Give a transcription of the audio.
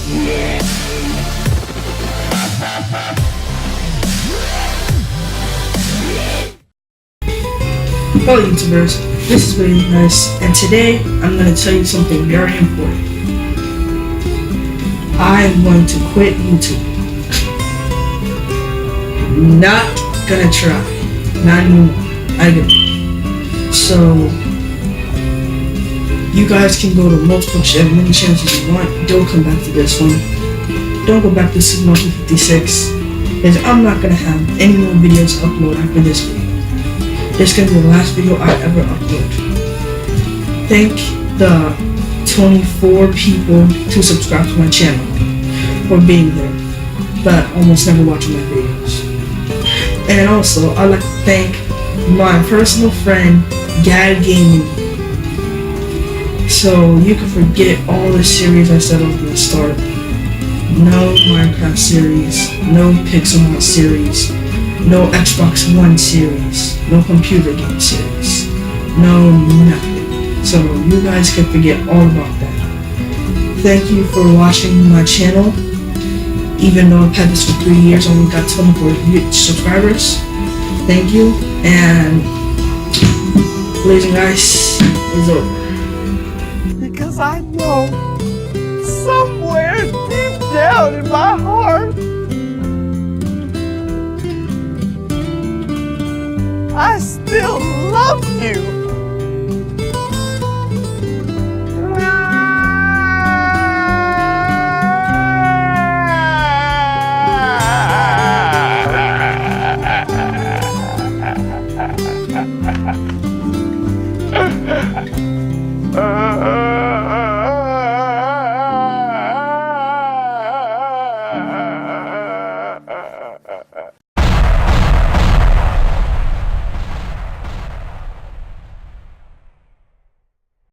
Hello YouTubers, this is William Nice, and today I'm going to tell you something very important. I'm going to quit YouTube. Not gonna try. Not anymore. I do. So, you guys can go to multiple many channels if you want. Don't come back to this one. Don't go back to Super Mario 56, because I'm not gonna have any more videos to upload after this video. This is going to be the last video I ever upload. Thank the 24 people who subscribe to my channel for being there, but almost never watching my videos. And also, I'd like to thank my personal friend, Gad Gaming. So you can forget all the series I said I was going to start. No Minecraft series, no Pixelmon series, no Xbox One series, no computer game series, no nothing. So you guys can forget all about that. Thank you for watching my channel. Even though I've had this for 3 years, I only got 24 subscribers. Thank you, and Blazing Ice is over. Because I know somewhere deep down in my heart I still love you.